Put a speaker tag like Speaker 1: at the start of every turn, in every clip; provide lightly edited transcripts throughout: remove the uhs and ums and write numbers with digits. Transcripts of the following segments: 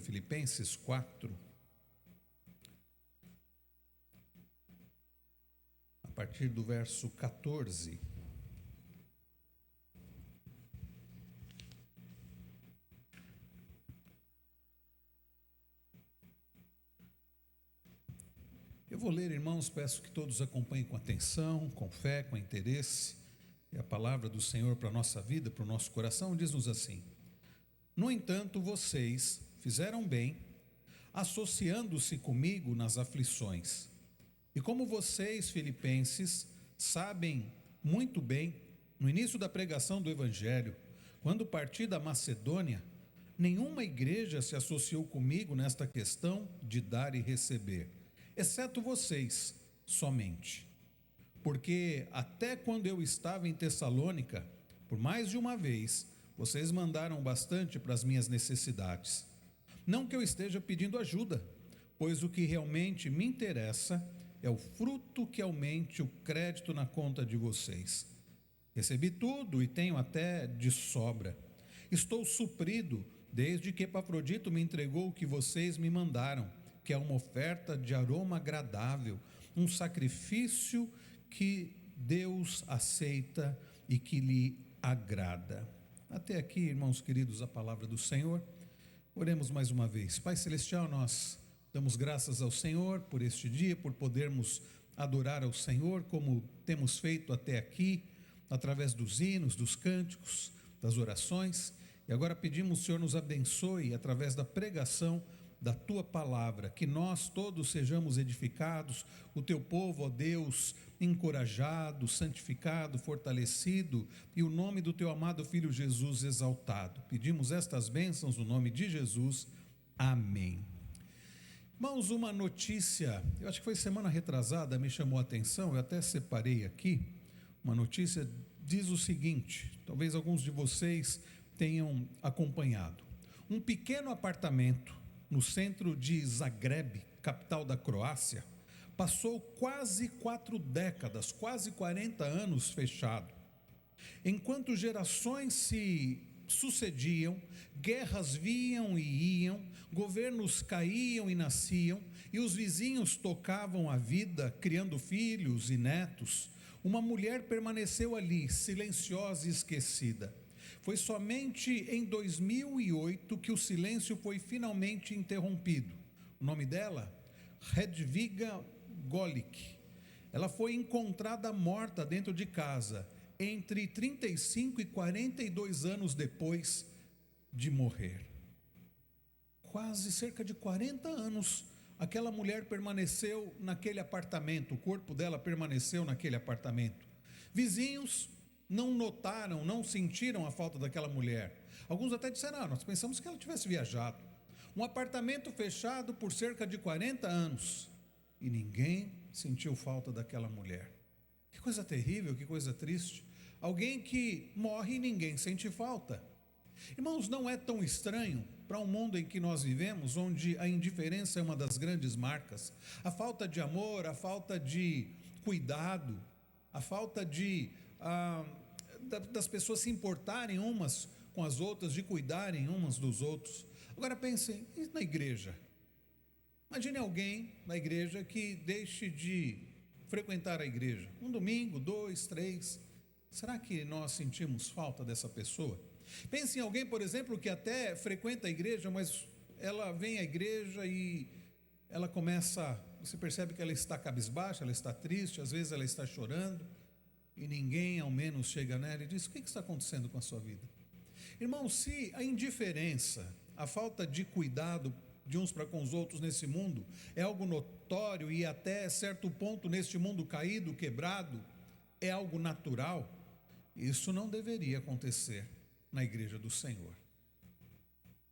Speaker 1: Bíblia, Filipenses 4, a partir do verso 14. Eu vou ler, irmãos, peço que todos acompanhem com atenção, com fé, com interesse. E a palavra do Senhor para a nossa vida, para o nosso coração, diz-nos assim: no entanto, vocês fizeram bem, associando-se comigo nas aflições. E como vocês, filipenses, sabem muito bem, no início da pregação do Evangelho, quando parti da Macedônia, nenhuma igreja se associou comigo nesta questão de dar e receber, exceto vocês somente. Porque até quando eu estava em Tessalônica, por mais de uma vez, vocês mandaram bastante para as minhas necessidades. Não que eu esteja pedindo ajuda, pois o que realmente me interessa é o fruto que aumente o crédito na conta de vocês. Recebi tudo e tenho até de sobra. Estou suprido desde que Epafrodito me entregou o que vocês me mandaram, que é uma oferta de aroma agradável, um sacrifício que Deus aceita e que lhe agrada. Até aqui, irmãos queridos, a palavra do Senhor. Oremos mais uma vez. Pai Celestial, nós damos graças ao Senhor por este dia, por podermos adorar ao Senhor como temos feito até aqui, através dos hinos, dos cânticos, das orações. E agora pedimos, Senhor, nos abençoe através da pregação da Tua palavra, que nós todos sejamos edificados, o Teu povo, ó Deus, encorajado, santificado, fortalecido, e o nome do Teu amado Filho Jesus exaltado. Pedimos estas bênçãos no nome de Jesus. Amém. Irmãos, uma notícia, eu acho que foi semana retrasada, me chamou a atenção, eu até separei aqui, uma notícia diz o seguinte, talvez alguns de vocês tenham acompanhado. Um pequeno apartamento no centro de Zagreb, capital da Croácia, passou quase 4 décadas, quase 40 anos fechado. Enquanto gerações se sucediam, guerras vinham e iam, governos caíam e nasciam, e os vizinhos tocavam a vida, criando filhos e netos, uma mulher permaneceu ali, silenciosa e esquecida. Foi somente em 2008 que o silêncio foi finalmente interrompido. O nome dela? Hedviga Golik. Ela foi encontrada morta dentro de casa, entre 35 e 42 anos depois de morrer. Quase cerca de 40 anos, aquela mulher permaneceu naquele apartamento, o corpo dela permaneceu naquele apartamento. Vizinhos não notaram, não sentiram a falta daquela mulher. Alguns até disseram, nós pensamos que ela tivesse viajado. Um apartamento fechado por cerca de 40 anos e ninguém sentiu falta daquela mulher. Que coisa terrível, que coisa triste. Alguém que morre e ninguém sente falta. Irmãos, não é tão estranho para um mundo em que nós vivemos, onde a indiferença é uma das grandes marcas. A falta de amor, a falta de cuidado, a falta das pessoas se importarem umas com as outras, de cuidarem umas dos outros. Agora pensem, e na igreja? Imagine alguém na igreja que deixe de frequentar a igreja. Um domingo, 2, 3. Será que nós sentimos falta dessa pessoa? Pense em alguém, por exemplo, que até frequenta a igreja, mas ela vem à igreja e ela começa, você percebe que ela está cabisbaixa, ela está triste, às vezes ela está chorando, e ninguém ao menos chega nela e diz, o que está acontecendo com a sua vida? Irmão, se a indiferença, a falta de cuidado de uns para com os outros nesse mundo é algo notório e até certo ponto neste mundo caído, quebrado, é algo natural, isso não deveria acontecer na igreja do Senhor.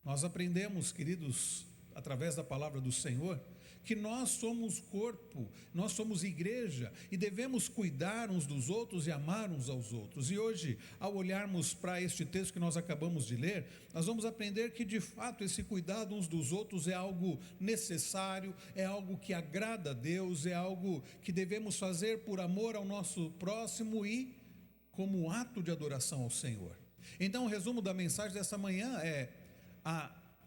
Speaker 1: Nós aprendemos, queridos, através da palavra do Senhor, que nós somos corpo, nós somos igreja e devemos cuidar uns dos outros e amar uns aos outros. E hoje, ao olharmos para este texto que nós acabamos de ler, nós vamos aprender que de fato esse cuidado uns dos outros é algo necessário, é algo que agrada a Deus, é algo que devemos fazer por amor ao nosso próximo e como ato de adoração ao Senhor. Então o resumo da mensagem dessa manhã é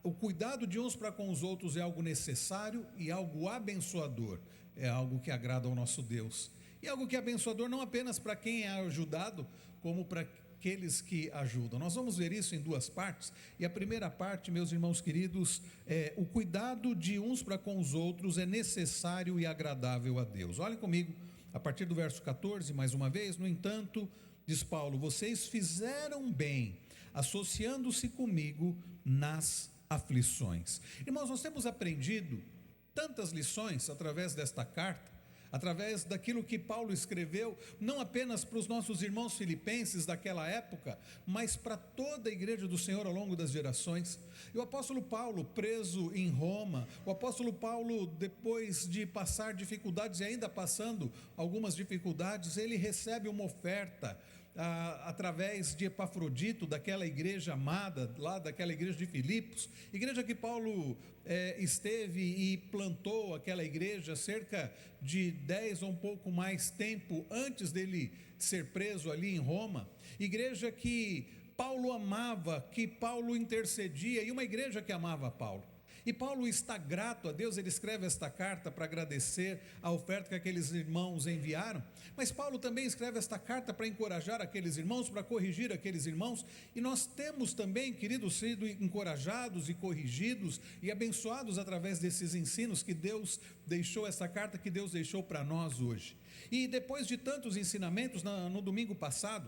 Speaker 1: o cuidado de uns para com os outros é algo necessário e algo abençoador, é algo que agrada ao nosso Deus, e algo que é abençoador não apenas para quem é ajudado, como para aqueles que ajudam. Nós vamos ver isso em duas partes, e a primeira parte, meus irmãos queridos, o cuidado de uns para com os outros é necessário e agradável a Deus. Olhem comigo, a partir do verso 14, mais uma vez: no entanto, diz Paulo, vocês fizeram bem, associando-se comigo nas aflições. Irmãos, nós temos aprendido tantas lições através desta carta, através daquilo que Paulo escreveu, não apenas para os nossos irmãos filipenses daquela época, mas para toda a igreja do Senhor ao longo das gerações. E o apóstolo Paulo, preso em Roma, o apóstolo Paulo, depois de passar dificuldades e ainda passando algumas dificuldades, ele recebe uma oferta através de Epafrodito, daquela igreja amada, lá daquela igreja de Filipos, igreja que Paulo esteve e plantou aquela igreja cerca de 10 ou um pouco mais tempo antes dele ser preso ali em Roma, igreja que Paulo amava, que Paulo intercedia, e uma igreja que amava Paulo. E Paulo está grato a Deus, ele escreve esta carta para agradecer a oferta que aqueles irmãos enviaram, mas Paulo também escreve esta carta para encorajar aqueles irmãos, para corrigir aqueles irmãos, e nós temos também, queridos, sido encorajados e corrigidos e abençoados através desses ensinos que Deus deixou, essa carta que Deus deixou para nós hoje. E depois de tantos ensinamentos, no domingo passado,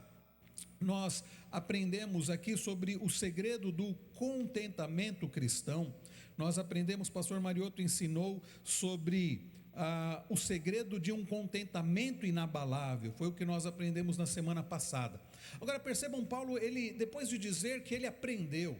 Speaker 1: nós aprendemos aqui sobre o segredo do contentamento cristão. Nós aprendemos, pastor Mariotto ensinou sobre o segredo de um contentamento inabalável, foi o que nós aprendemos na semana passada. Agora percebam, Paulo, ele, depois de dizer que ele aprendeu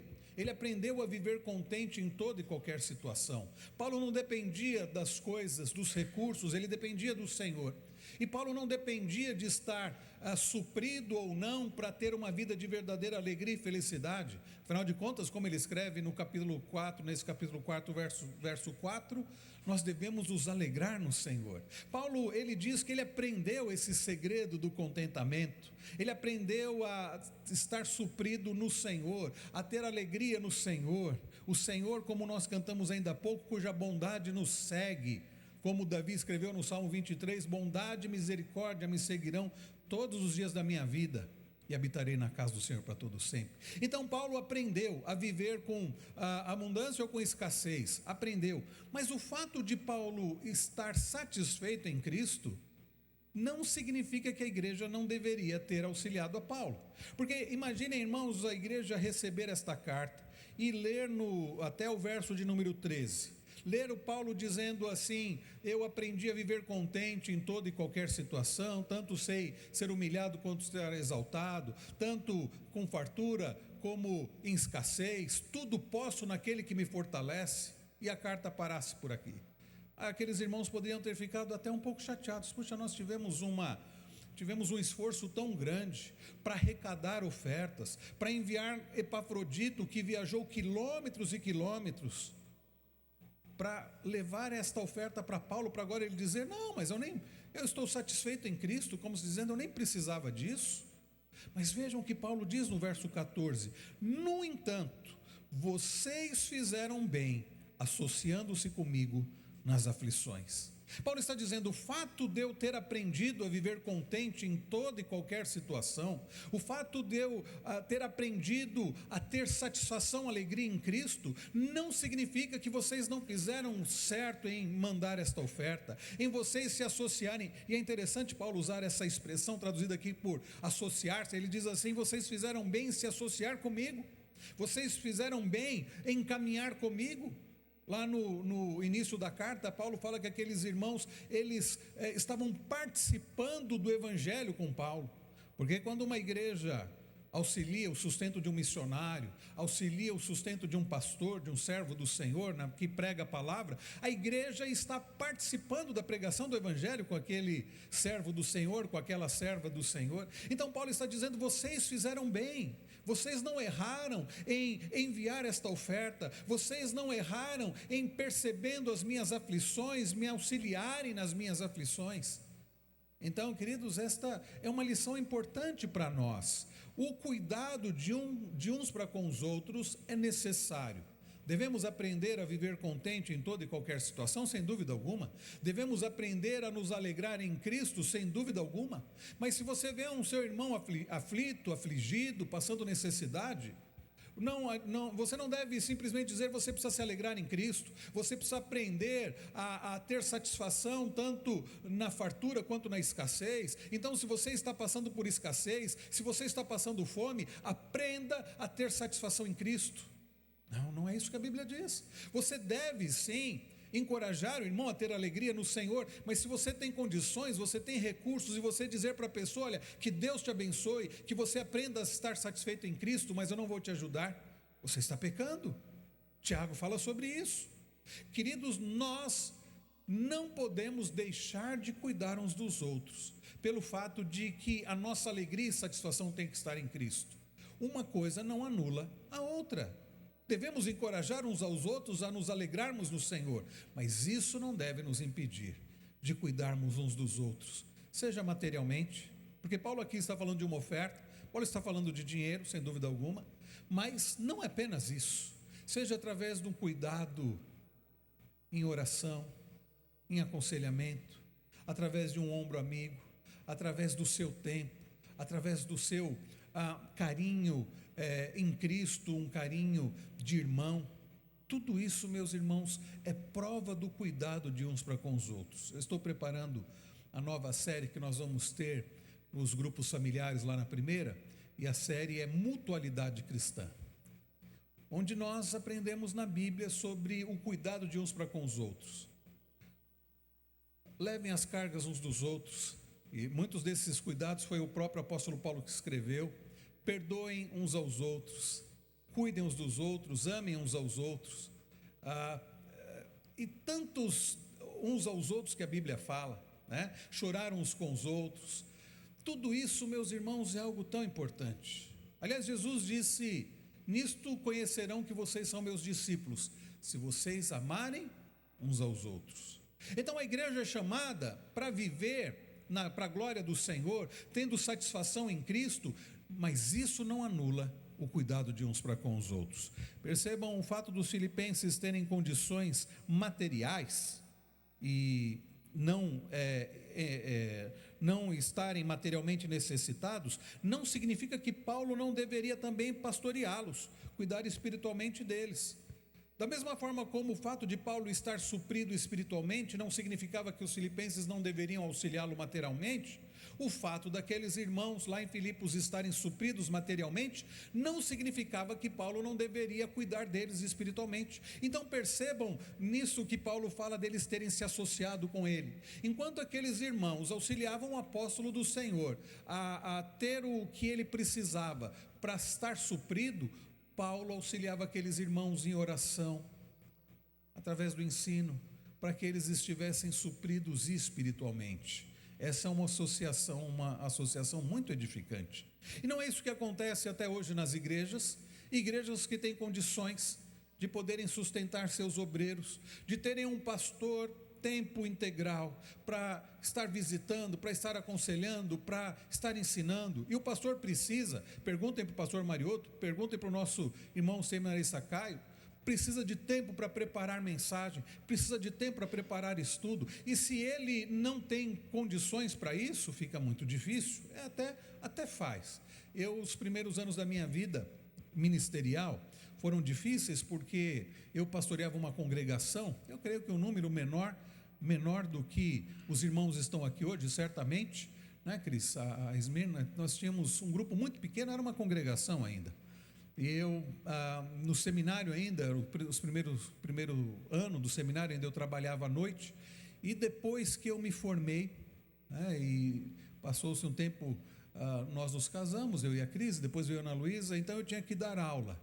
Speaker 1: a viver contente em toda e qualquer situação. Paulo não dependia das coisas, dos recursos, ele dependia do Senhor. E Paulo não dependia de estar suprido ou não para ter uma vida de verdadeira alegria e felicidade. Afinal de contas, como ele escreve no capítulo 4, nesse capítulo 4, verso 4, nós devemos nos alegrar no Senhor. Paulo, ele diz que ele aprendeu esse segredo do contentamento, ele aprendeu a estar suprido no Senhor, a ter alegria no Senhor. O Senhor, como nós cantamos ainda há pouco, cuja bondade nos segue, como Davi escreveu no Salmo 23, bondade e misericórdia me seguirão todos os dias da minha vida, e habitarei na casa do Senhor para todo sempre. Então Paulo aprendeu a viver com abundância ou com escassez, aprendeu, mas o fato de Paulo estar satisfeito em Cristo, não significa que a igreja não deveria ter auxiliado a Paulo, porque imaginem, irmãos, a igreja receber esta carta, e ler até o verso de número 13, ler o Paulo dizendo assim: eu aprendi a viver contente em toda e qualquer situação, tanto sei ser humilhado quanto ser exaltado, tanto com fartura como em escassez, tudo posso naquele que me fortalece, e a carta parasse por aqui. Aqueles irmãos poderiam ter ficado até um pouco chateados. Puxa, nós tivemos um esforço tão grande para arrecadar ofertas, para enviar Epafrodito, que viajou quilômetros e quilômetros, para levar esta oferta para Paulo, para agora ele dizer: não, mas eu estou satisfeito em Cristo, como se dizendo, eu nem precisava disso. Mas vejam o que Paulo diz no verso 14: no entanto, vocês fizeram bem, associando-se comigo nas aflições. Paulo está dizendo: o fato de eu ter aprendido a viver contente em toda e qualquer situação, o fato de eu ter aprendido a ter satisfação, alegria em Cristo, não significa que vocês não fizeram certo em mandar esta oferta, em vocês se associarem. E é interessante Paulo usar essa expressão traduzida aqui por associar-se. Ele diz assim: vocês fizeram bem em se associar comigo, vocês fizeram bem em caminhar comigo. Lá no início da carta, Paulo fala que aqueles irmãos, eles estavam participando do evangelho com Paulo, porque quando uma igreja auxilia o sustento de um missionário, auxilia o sustento de um pastor, de um servo do Senhor, que prega a palavra, a igreja está participando da pregação do evangelho com aquele servo do Senhor, com aquela serva do Senhor. Então Paulo está dizendo: vocês fizeram bem, vocês não erraram em enviar esta oferta, vocês não erraram em, percebendo as minhas aflições, me auxiliarem nas minhas aflições. Então, queridos, esta é uma lição importante para nós. O cuidado de uns para com os outros é necessário, Devemos aprender a viver contente em toda e qualquer situação, sem dúvida alguma. Devemos aprender a nos alegrar em Cristo, sem dúvida alguma. Mas se você vê um seu irmão aflito, afligido, passando necessidade, você não deve simplesmente dizer você precisa se alegrar em Cristo. Você precisa aprender a ter satisfação tanto na fartura quanto na escassez. Então, se você está passando por escassez, se você está passando fome, aprenda a ter satisfação em Cristo. Não é isso que a Bíblia diz. Você deve sim encorajar o irmão a ter alegria no Senhor, mas se você tem condições, você tem recursos, e você dizer para a pessoa: olha, que Deus te abençoe, que você aprenda a estar satisfeito em Cristo, mas eu não vou te ajudar, você está pecando. Tiago fala sobre isso. Queridos, nós não podemos deixar de cuidar uns dos outros, pelo fato de que a nossa alegria e satisfação tem que estar em Cristo. Uma coisa não anula a outra. Devemos encorajar uns aos outros a nos alegrarmos no Senhor, mas isso não deve nos impedir de cuidarmos uns dos outros, seja materialmente, porque Paulo aqui está falando de uma oferta, Paulo está falando de dinheiro, sem dúvida alguma, mas não é apenas isso, seja através de um cuidado em oração, em aconselhamento, através de um ombro amigo, através do seu tempo, através do seu carinho em Cristo, um carinho de irmão. Tudo isso, meus irmãos, é prova do cuidado de uns para com os outros. Eu estou preparando a nova série que nós vamos ter nos grupos familiares lá na primeira, e a série é Mutualidade Cristã, onde nós aprendemos na Bíblia sobre o cuidado de uns para com os outros. Levem as cargas uns dos outros, e muitos desses cuidados foi o próprio apóstolo Paulo que escreveu. Perdoem uns aos outros, cuidem uns dos outros, amem uns aos outros, e tantos uns aos outros que a Bíblia fala, né? Chorar uns com os outros. Tudo isso, meus irmãos, é algo tão importante. Aliás, Jesus disse: nisto conhecerão que vocês são meus discípulos, se vocês amarem uns aos outros. Então a igreja é chamada para viver para a glória do Senhor, tendo satisfação em Cristo, mas isso não anula o cuidado de uns para com os outros. Percebam o fato dos filipenses terem condições materiais e não estarem materialmente necessitados, não significa que Paulo não deveria também pastoreá-los, cuidar espiritualmente deles. Da mesma forma como o fato de Paulo estar suprido espiritualmente não significava que os filipenses não deveriam auxiliá-lo materialmente, o fato daqueles irmãos lá em Filipos estarem supridos materialmente não significava que Paulo não deveria cuidar deles espiritualmente. Então percebam nisso que Paulo fala deles terem se associado com ele. Enquanto aqueles irmãos auxiliavam o apóstolo do Senhor a ter o que ele precisava para estar suprido, Paulo auxiliava aqueles irmãos em oração, através do ensino, para que eles estivessem supridos espiritualmente. Essa é uma associação muito edificante. E não é isso que acontece até hoje nas igrejas que têm condições de poderem sustentar seus obreiros, de terem um pastor tempo integral para estar visitando, para estar aconselhando, para estar ensinando. E o pastor precisa, perguntem para o pastor Marioto, perguntem para o nosso irmão Seminarista Caio, precisa de tempo para preparar mensagem, precisa de tempo para preparar estudo, e se ele não tem condições para isso, fica muito difícil. Até faz. Os primeiros anos da minha vida ministerial foram difíceis, porque eu pastoreava uma congregação, eu creio que um número menor do que os irmãos estão aqui hoje, certamente, né, Cris? A Esmirna, nós tínhamos um grupo muito pequeno, era uma congregação ainda. E eu, no seminário ainda, os primeiro ano do seminário ainda eu trabalhava à noite, e depois que eu me formei, né, e passou-se um tempo, nós nos casamos, eu e a Cris, depois veio a Ana Luísa, então eu tinha que dar aula.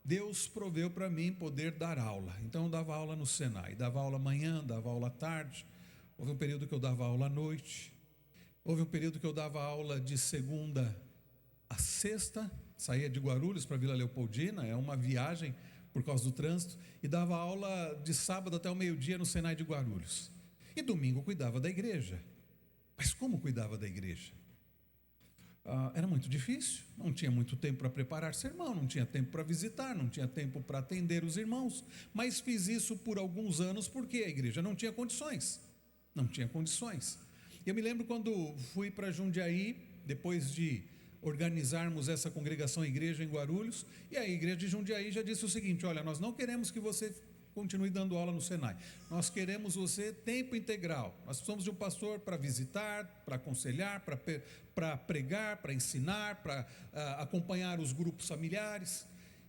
Speaker 1: Deus proveu para mim poder dar aula, então eu dava aula no Senai, dava aula manhã, dava aula à tarde, houve um período que eu dava aula à noite, houve um período que eu dava aula de segunda a sexta, saía de Guarulhos para Vila Leopoldina, é uma viagem por causa do trânsito, e dava aula de sábado até o meio-dia no Senai de Guarulhos, e domingo cuidava da igreja. Mas como cuidava da igreja? era muito difícil, não tinha muito tempo para preparar sermão, não tinha tempo para visitar, não tinha tempo para atender os irmãos, mas fiz isso por alguns anos porque a igreja não tinha condições, não tinha condições. Eu me lembro quando fui para Jundiaí, depois de organizarmos essa congregação igreja em Guarulhos, e a igreja de Jundiaí já disse o seguinte: olha, nós não queremos que você continue dando aula no Senai, nós queremos você tempo integral, nós precisamos de um pastor para visitar, para aconselhar, para pregar, para ensinar, para acompanhar os grupos familiares.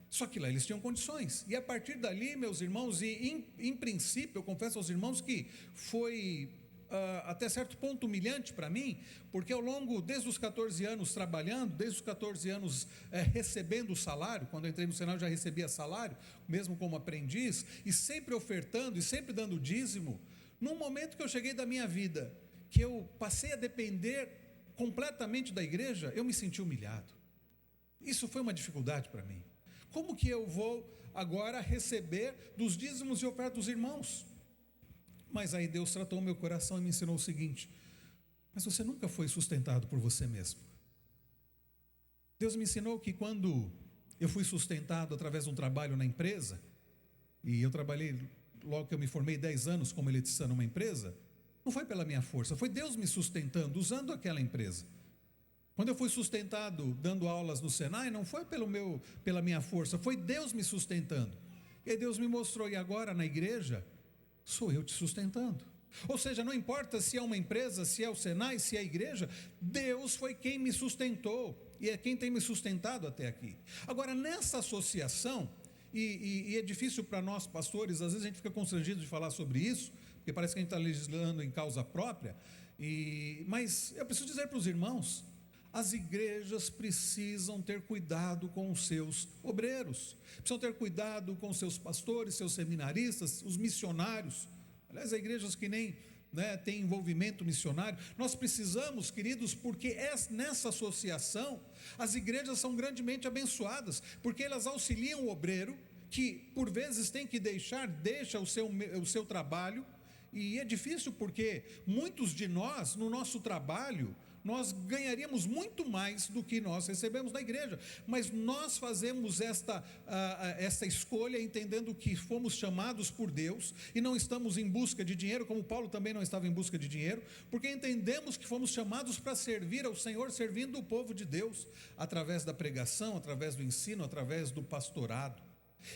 Speaker 1: Só que lá eles tinham condições, e a partir dali, meus irmãos, e em princípio eu confesso aos irmãos que foi até certo ponto humilhante para mim, porque ao longo, desde os 14 anos trabalhando, desde os 14 anos recebendo o salário, quando eu entrei no Senai eu já recebia salário, mesmo como aprendiz, e sempre ofertando, e sempre dando dízimo. Num momento que eu cheguei da minha vida, que eu passei a depender completamente da igreja, eu me senti humilhado. Isso foi uma dificuldade para mim. Como que eu vou agora receber dos dízimos e ofertas dos irmãos? Mas aí Deus tratou o meu coração e me ensinou o seguinte: mas você nunca foi sustentado por você mesmo. Deus me ensinou que quando eu fui sustentado através de um trabalho na empresa, e eu trabalhei, logo que eu me formei, 10 anos como eletricista numa empresa, não foi pela minha força, foi Deus me sustentando, usando aquela empresa. Quando eu fui sustentado dando aulas no Senai, não foi pela minha força, foi Deus me sustentando. E aí Deus me mostrou, e agora na igreja, sou eu te sustentando. Ou seja, não importa se é uma empresa, se é o Senai, se é a igreja, Deus foi quem me sustentou, e é quem tem me sustentado até aqui. Agora, nessa associação, e é difícil para nós pastores, às vezes a gente fica constrangido de falar sobre isso, porque parece que a gente está legislando em causa própria, mas eu preciso dizer para os irmãos: as igrejas precisam ter cuidado com os seus obreiros, precisam ter cuidado com os seus pastores, seus seminaristas, os missionários. Aliás, há igrejas que nem têm envolvimento missionário. Nós precisamos, queridos, porque nessa associação as igrejas são grandemente abençoadas, porque elas auxiliam o obreiro, que por vezes tem que deixa o seu trabalho, e é difícil porque muitos de nós, no nosso trabalho, nós ganharíamos muito mais do que nós recebemos na igreja, mas nós fazemos esta escolha entendendo que fomos chamados por Deus e não estamos em busca de dinheiro, como Paulo também não estava em busca de dinheiro, porque entendemos que fomos chamados para servir ao Senhor, servindo o povo de Deus, através da pregação, através do ensino, através do pastorado.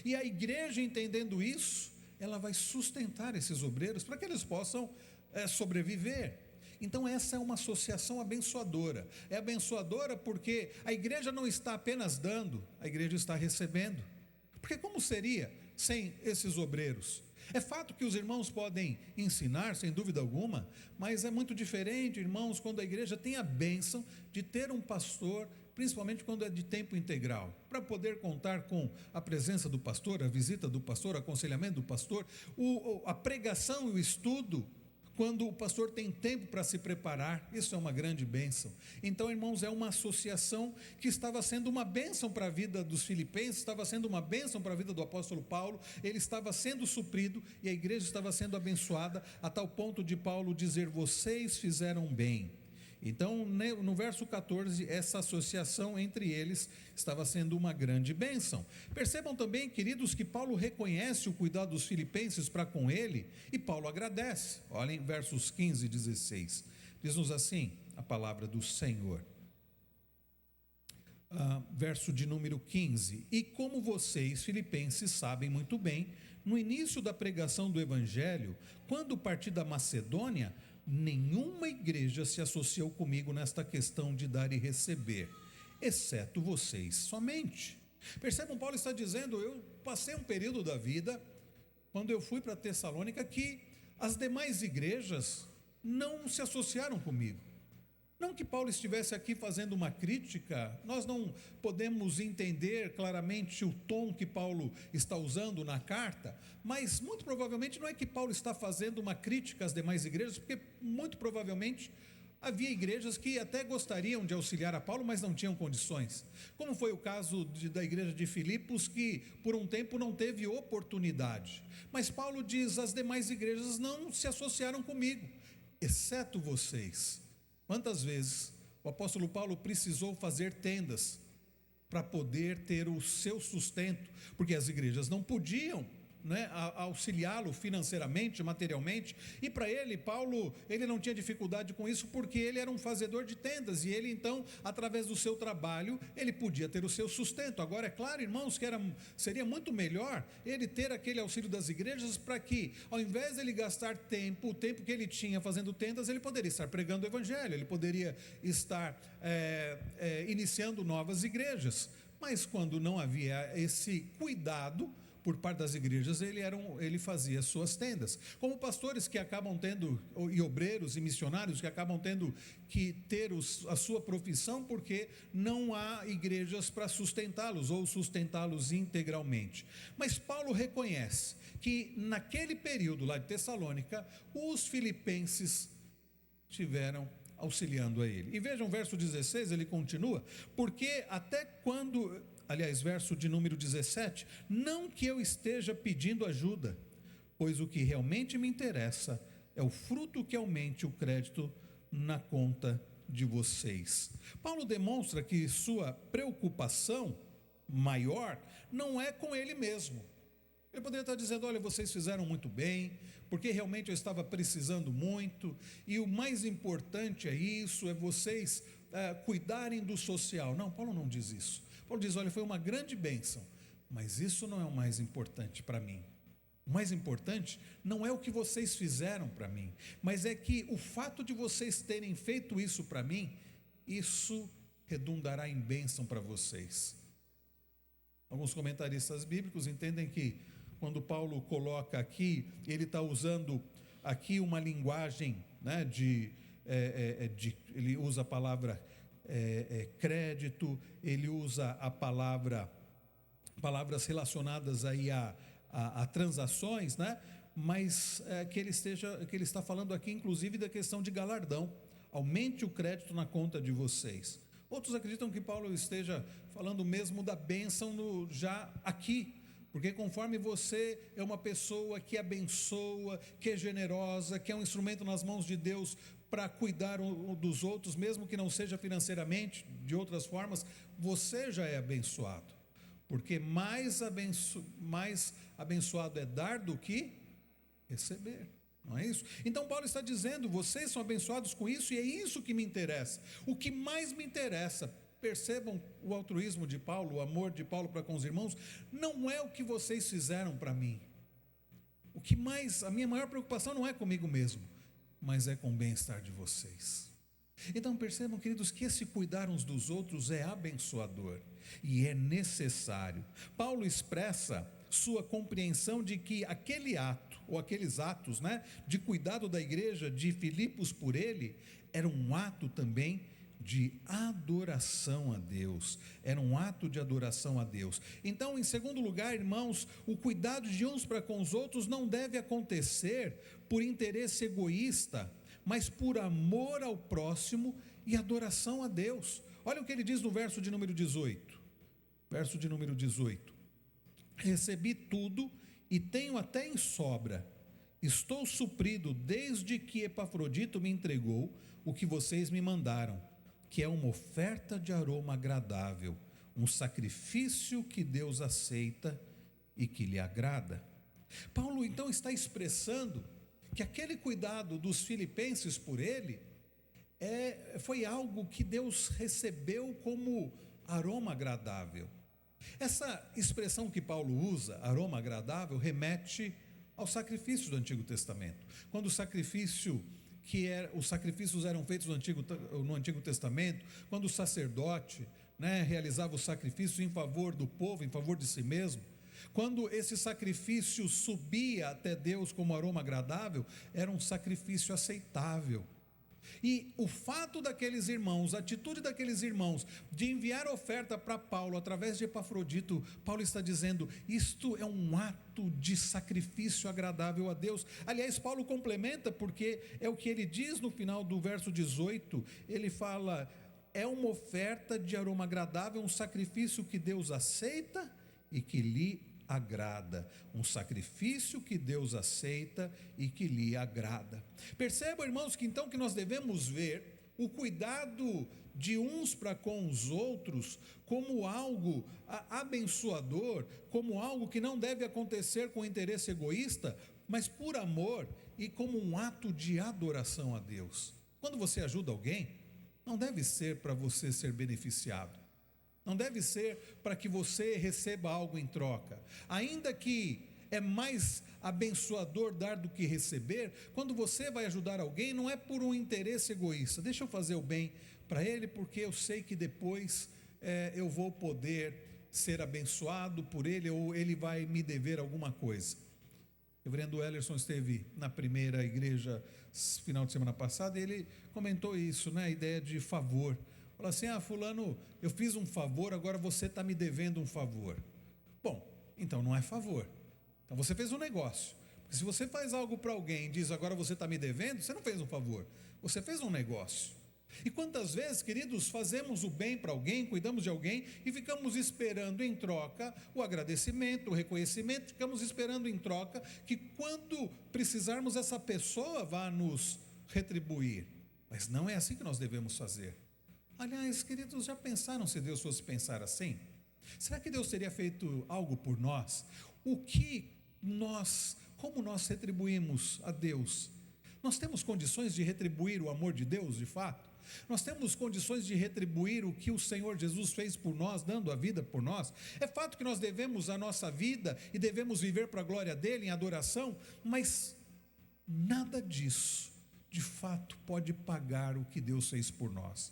Speaker 1: E a igreja, entendendo isso, ela vai sustentar esses obreiros para que eles possam sobreviver. Então essa é uma associação abençoadora. É abençoadora porque a igreja não está apenas dando, a igreja está recebendo. Porque como seria sem esses obreiros? É fato que os irmãos podem ensinar, sem dúvida alguma, mas é muito diferente, irmãos, quando a igreja tem a bênção de ter um pastor, principalmente quando é de tempo integral, para poder contar com a presença do pastor, a visita do pastor, o aconselhamento do pastor, a pregação e o estudo, quando o pastor tem tempo para se preparar. Isso é uma grande bênção. Então, irmãos, é uma associação que estava sendo uma bênção para a vida dos filipenses, estava sendo uma bênção para a vida do apóstolo Paulo, ele estava sendo suprido e a igreja estava sendo abençoada, a tal ponto de Paulo dizer: vocês fizeram bem. Então, no verso 14, essa associação entre eles estava sendo uma grande bênção. Percebam também, queridos, que Paulo reconhece o cuidado dos filipenses para com ele, e Paulo agradece. Olhem versos 15 e 16, diz-nos assim a palavra do Senhor. Verso de número 15: e como vocês, filipenses, sabem muito bem, no início da pregação do evangelho, quando parti da Macedônia, nenhuma igreja se associou comigo nesta questão de dar e receber, exceto vocês somente. Percebam, Paulo está dizendo: eu passei um período da vida, quando eu fui para Tessalônica, que as demais igrejas não se associaram comigo. Não que Paulo estivesse aqui fazendo uma crítica, nós não podemos entender claramente o tom que Paulo está usando na carta, mas muito provavelmente não é que Paulo está fazendo uma crítica às demais igrejas, porque muito provavelmente havia igrejas que até gostariam de auxiliar a Paulo, mas não tinham condições, como foi o caso da igreja de Filipos, que por um tempo não teve oportunidade. Mas Paulo diz: as demais igrejas não se associaram comigo, exceto vocês. Quantas vezes O apóstolo Paulo precisou fazer tendas para poder ter o seu sustento, porque as igrejas não podiam, né, auxiliá-lo financeiramente, materialmente, e para ele, Paulo, ele não tinha dificuldade com isso, porque ele era um fazedor de tendas, e ele então, através do seu trabalho, ele podia ter o seu sustento. Agora, é claro, irmãos, que seria muito melhor ele ter aquele auxílio das igrejas, para que, ao invés de ele gastar o tempo que ele tinha fazendo tendas, ele poderia estar pregando o evangelho, ele poderia estar iniciando novas igrejas. Mas quando não havia esse cuidado por parte das igrejas, ele fazia suas tendas, como pastores que acabam tendo, e obreiros e missionários que acabam tendo que ter a sua profissão, porque não há igrejas para sustentá-los, ou sustentá-los integralmente. Mas Paulo reconhece que naquele período lá de Tessalônica, os filipenses tiveram auxiliando a ele. E vejam o verso 16, ele continua: porque até quando... Aliás, verso de número 17: não que eu esteja pedindo ajuda, pois o que realmente me interessa é o fruto que aumente o crédito na conta de vocês. Paulo demonstra que sua preocupação maior não é com ele mesmo. Ele poderia estar dizendo: olha, vocês fizeram muito bem, porque realmente eu estava precisando muito, e o mais importante é isso, é vocês cuidarem do social. Não, Paulo não diz isso. Paulo diz: olha, foi uma grande bênção, mas isso não é o mais importante para mim. O mais importante não é o que vocês fizeram para mim, mas é que o fato de vocês terem feito isso para mim, isso redundará em bênção para vocês. Alguns comentaristas bíblicos entendem que quando Paulo coloca aqui, ele está usando aqui uma linguagem, né, ele usa a palavra crédito, ele usa palavras relacionadas aí a transações, né? Mas que ele está falando aqui, inclusive, da questão de galardão. Aumente o crédito na conta de vocês. Outros acreditam que Paulo esteja falando mesmo da bênção já aqui, porque conforme você é uma pessoa que abençoa, que é generosa, que é um instrumento nas mãos de Deus para cuidar dos outros, mesmo que não seja financeiramente, de outras formas, você já é abençoado, porque mais abençoado é dar do que receber, não é isso? Então Paulo está dizendo: vocês são abençoados com isso, e é isso que me interessa. O que mais me interessa, percebam o altruísmo de Paulo, o amor de Paulo para com os irmãos, não é o que vocês fizeram para mim. A minha maior preocupação não é comigo mesmo, mas é com o bem-estar de vocês. Então percebam, queridos, que esse cuidar uns dos outros é abençoador e é necessário. Paulo expressa sua compreensão de que aquele ato, ou aqueles atos, né, de cuidado da igreja de Filipos por ele, era um ato também de adoração a Deus, era um ato de adoração a Deus. Então, em segundo lugar, irmãos, o cuidado de uns para com os outros não deve acontecer por interesse egoísta, mas por amor ao próximo e adoração a Deus. Olha o que ele diz no verso de número 18, recebi tudo e tenho até em sobra, estou suprido desde que Epafrodito me entregou o que vocês me mandaram, que é uma oferta de aroma agradável, um sacrifício que Deus aceita e que lhe agrada. Paulo então está expressando que aquele cuidado dos filipenses por ele foi algo que Deus recebeu como aroma agradável. Essa expressão que Paulo usa, aroma agradável, remete ao sacrifício do Antigo Testamento. Quando os sacrifícios eram feitos no Antigo Testamento, quando o sacerdote, né, realizava o sacrifício em favor do povo, em favor de si mesmo, quando esse sacrifício subia até Deus como aroma agradável, era um sacrifício aceitável. E o fato daqueles irmãos, a atitude daqueles irmãos de enviar oferta para Paulo através de Epafrodito, Paulo está dizendo: isto é um ato de sacrifício agradável a Deus. Aliás, Paulo complementa, porque é o que ele diz no final do verso 18, ele fala: é uma oferta de aroma agradável, um sacrifício que Deus aceita e que lhe agrada, um sacrifício que Deus aceita e que lhe agrada. Percebam, irmãos, que então que nós devemos ver o cuidado de uns para com os outros como algo abençoador, como algo que não deve acontecer com interesse egoísta, mas por amor e como um ato de adoração a Deus. Quando você ajuda alguém, não deve ser para você ser beneficiado, não deve ser para que você receba algo em troca, ainda que é mais abençoador dar do que receber. Quando você vai ajudar alguém, não é por um interesse egoísta, deixa eu fazer o bem para ele, porque eu sei que depois eu vou poder ser abençoado por ele, ou ele vai me dever alguma coisa. O reverendo Ellerson esteve na primeira igreja final de semana passada, e ele comentou isso, né? A ideia de favor. Fala assim: fulano, eu fiz um favor, agora você está me devendo um favor. Bom, então não é favor. Então você fez um negócio. Porque se você faz algo para alguém e diz: agora você está me devendo, você não fez um favor, você fez um negócio. E quantas vezes, queridos, fazemos o bem para alguém, cuidamos de alguém e ficamos esperando em troca o agradecimento, o reconhecimento, ficamos esperando em troca que quando precisarmos essa pessoa vá nos retribuir. Mas não é assim que nós devemos fazer. Aliás, queridos, já pensaram se Deus fosse pensar assim? Será que Deus teria feito algo por nós? Como nós retribuímos a Deus? Nós temos condições de retribuir o amor de Deus, de fato? Nós temos condições de retribuir o que o Senhor Jesus fez por nós, dando a vida por nós? É fato que nós devemos a nossa vida e devemos viver para a glória dele, em adoração, mas nada disso, de fato, pode pagar o que Deus fez por nós.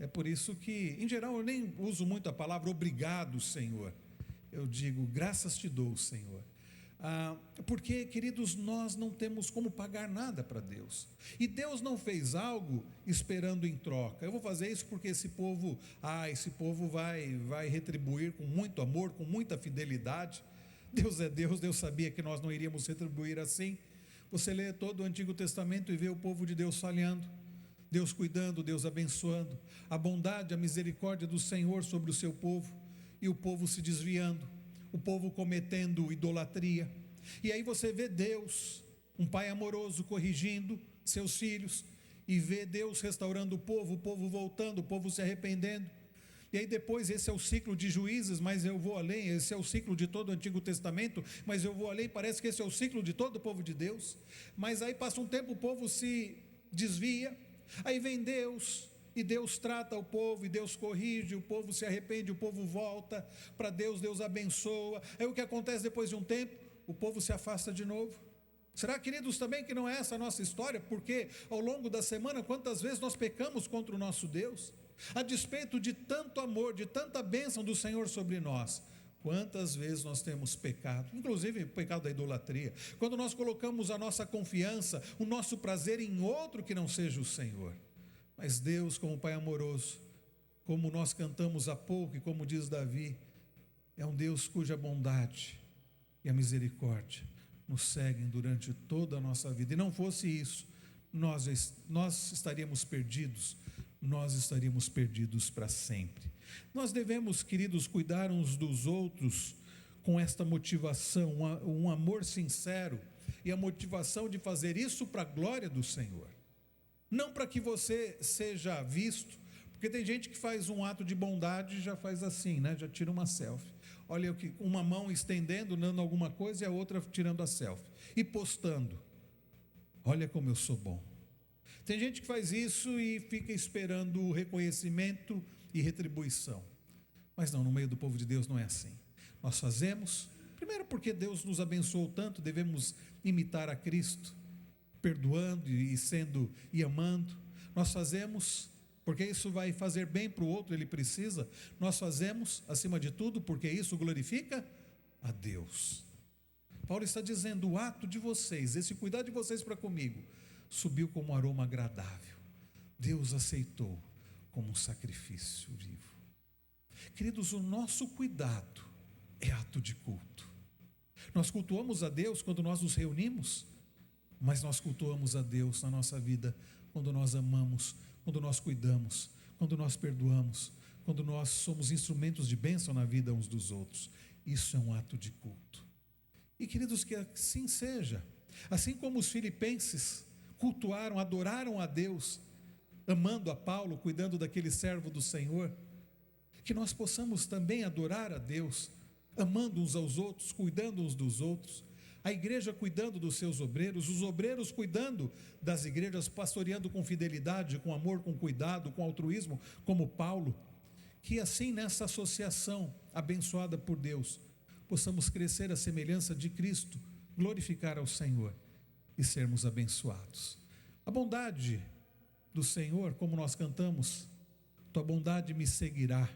Speaker 1: É por isso que, em geral, eu nem uso muito a palavra obrigado, Senhor. Eu digo, graças te dou, Senhor. Porque, queridos, nós não temos como pagar nada para Deus. E Deus não fez algo esperando em troca. Eu vou fazer isso porque esse povo vai retribuir com muito amor, com muita fidelidade. Deus é Deus, Deus sabia que nós não iríamos retribuir assim. Você lê todo o Antigo Testamento e vê o povo de Deus falhando, Deus cuidando, Deus abençoando, a bondade, a misericórdia do Senhor sobre o seu povo, e o povo se desviando, o povo cometendo idolatria. E aí você vê Deus, um pai amoroso, corrigindo seus filhos, e vê Deus restaurando o povo voltando, o povo se arrependendo. E aí depois, esse é o ciclo de Juízes, mas eu vou além, esse é o ciclo de todo o Antigo Testamento, mas eu vou além, parece que esse é o ciclo de todo o povo de Deus. Mas aí passa um tempo, o povo se desvia, aí vem Deus, e Deus trata o povo, e Deus corrige, o povo se arrepende, o povo volta para Deus, Deus abençoa. Aí o que acontece depois de um tempo? O povo se afasta de novo. Será, queridos, também que não é essa a nossa história? Porque ao longo da semana, quantas vezes nós pecamos contra o nosso Deus? A despeito de tanto amor, de tanta bênção do Senhor sobre nós, quantas vezes nós temos pecado, inclusive o pecado da idolatria, quando nós colocamos a nossa confiança, o nosso prazer em outro que não seja o Senhor. Mas Deus, como Pai amoroso, como nós cantamos há pouco, e como diz Davi, é um Deus cuja bondade e a misericórdia nos seguem durante toda a nossa vida. E não fosse isso, nós estaríamos perdidos, nós estaríamos perdidos para sempre. Nós devemos, queridos, cuidar uns dos outros com esta motivação, um amor sincero, e a motivação de fazer isso para a glória do Senhor. Não para que você seja visto, porque tem gente que faz um ato de bondade e já faz assim, né? Já tira uma selfie. Olha o que, uma mão estendendo, dando alguma coisa, e a outra tirando a selfie e postando. Olha como eu sou bom. Tem gente que faz isso e fica esperando reconhecimento e retribuição. Mas não, no meio do povo de Deus não é assim. Nós fazemos, primeiro porque Deus nos abençoou tanto, devemos imitar a Cristo, perdoando e amando. Nós fazemos porque isso vai fazer bem para o outro, ele precisa. Nós fazemos, acima de tudo, porque isso glorifica a Deus. Paulo está dizendo, o ato de vocês, esse cuidar de vocês para comigo, subiu como um aroma agradável. Deus aceitou como um sacrifício vivo. Queridos, o nosso cuidado é ato de culto. Nós cultuamos a Deus quando nós nos reunimos, mas nós cultuamos a Deus na nossa vida quando nós amamos, quando nós cuidamos, quando nós perdoamos, quando nós somos instrumentos de bênção na vida uns dos outros. Isso é um ato de culto. E, queridos, que assim seja. Assim como os filipenses cultuaram, adoraram a Deus, amando a Paulo, cuidando daquele servo do Senhor, que nós possamos também adorar a Deus, amando uns aos outros, cuidando uns dos outros, a igreja cuidando dos seus obreiros, os obreiros cuidando das igrejas, pastoreando com fidelidade, com amor, com cuidado, com altruísmo, como Paulo, que assim nessa associação abençoada por Deus, possamos crescer à semelhança de Cristo, glorificar ao Senhor e sermos abençoados. A bondade do Senhor, como nós cantamos, tua bondade me seguirá,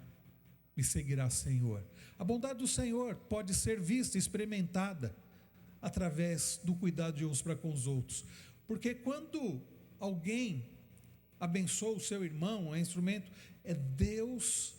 Speaker 1: Senhor. A bondade do Senhor pode ser vista, experimentada, através do cuidado de uns para com os outros, porque quando alguém abençoa o seu irmão, é instrumento, é Deus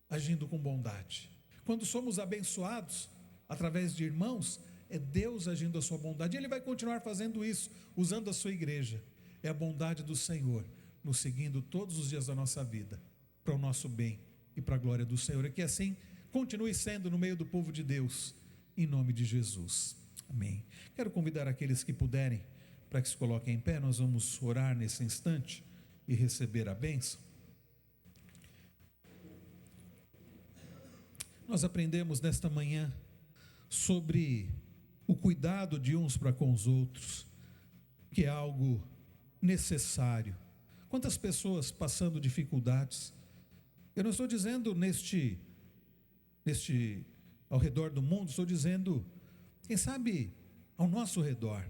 Speaker 1: agindo com bondade. Quando somos abençoados através de irmãos, é Deus agindo a sua bondade, e Ele vai continuar fazendo isso, usando a sua igreja. É a bondade do Senhor nos seguindo todos os dias da nossa vida, para o nosso bem e para a glória do Senhor, e que assim continue sendo no meio do povo de Deus, em nome de Jesus, amém. Quero convidar aqueles que puderem, para que se coloquem em pé. Nós vamos orar nesse instante e receber a bênção. Nós aprendemos nesta manhã sobre o cuidado de uns para com os outros, que é algo necessário. Quantas pessoas passando dificuldades, eu não estou dizendo ao redor do mundo, estou dizendo, quem sabe ao nosso redor,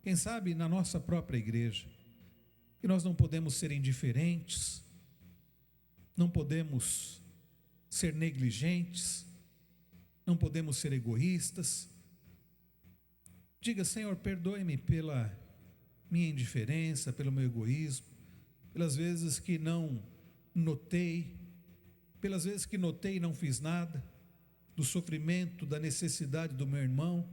Speaker 1: quem sabe na nossa própria igreja, que nós não podemos ser indiferentes, não podemos ser negligentes, não podemos ser egoístas. Diga: Senhor, perdoe-me pela minha indiferença, pelo meu egoísmo, pelas vezes que não notei, pelas vezes que notei e não fiz nada, do sofrimento, da necessidade do meu irmão,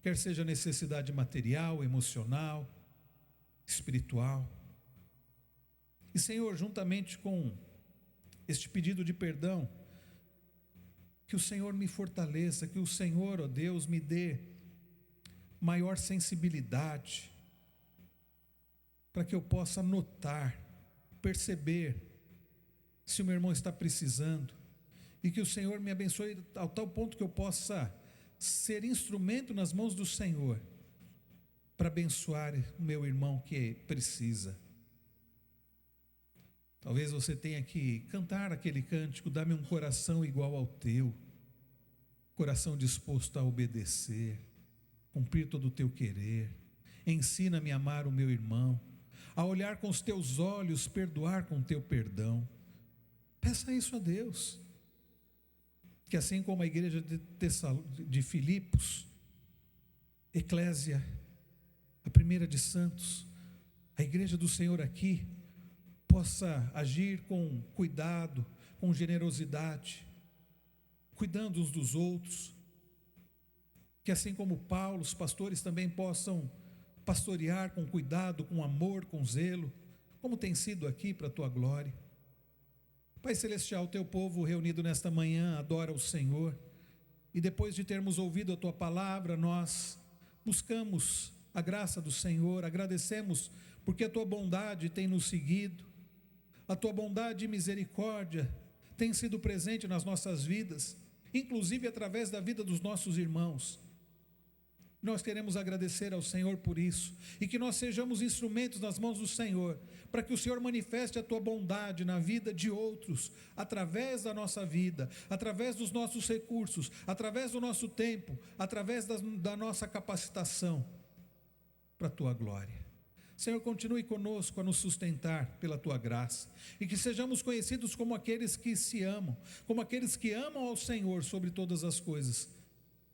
Speaker 1: quer seja necessidade material, emocional, espiritual. E Senhor, juntamente com este pedido de perdão, que o Senhor me fortaleça, que o Senhor, ó Deus, me dê maior sensibilidade, para que eu possa notar, perceber, se o meu irmão está precisando, e que o Senhor me abençoe ao tal ponto que eu possa ser instrumento nas mãos do Senhor, para abençoar o meu irmão que precisa. Talvez você tenha que cantar aquele cântico: dá-me um coração igual ao teu, coração disposto a obedecer, cumprir todo o teu querer. Ensina-me a amar o meu irmão, a olhar com os teus olhos, perdoar com o teu perdão. Peça isso a Deus, que assim como a igreja de Filipos, Eclésia, a primeira de Santos, a igreja do Senhor aqui, possa agir com cuidado, com generosidade, cuidando uns dos outros, que assim como Paulo, os pastores também possam pastorear com cuidado, com amor, com zelo, como tem sido aqui para a tua glória. Pai Celestial, teu povo reunido nesta manhã adora o Senhor, e depois de termos ouvido a tua palavra, nós buscamos a graça do Senhor, agradecemos porque a tua bondade tem nos seguido, a tua bondade e misericórdia tem sido presente nas nossas vidas, inclusive através da vida dos nossos irmãos. Nós queremos agradecer ao Senhor por isso, e que nós sejamos instrumentos nas mãos do Senhor, para que o Senhor manifeste a tua bondade na vida de outros, através da nossa vida, através dos nossos recursos, através do nosso tempo, através da nossa capacitação, para a tua glória. Senhor, continue conosco a nos sustentar pela tua graça, e que sejamos conhecidos como aqueles que se amam, como aqueles que amam ao Senhor sobre todas as coisas,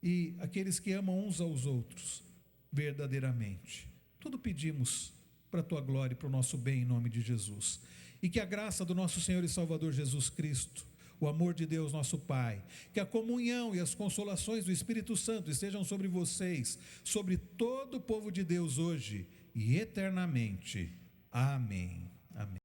Speaker 1: e aqueles que amam uns aos outros verdadeiramente. Tudo pedimos para a tua glória e para o nosso bem, em nome de Jesus. E que a graça do nosso Senhor e Salvador Jesus Cristo, o amor de Deus nosso Pai, que a comunhão e as consolações do Espírito Santo estejam sobre vocês, sobre todo o povo de Deus hoje e eternamente. Amém. Amém.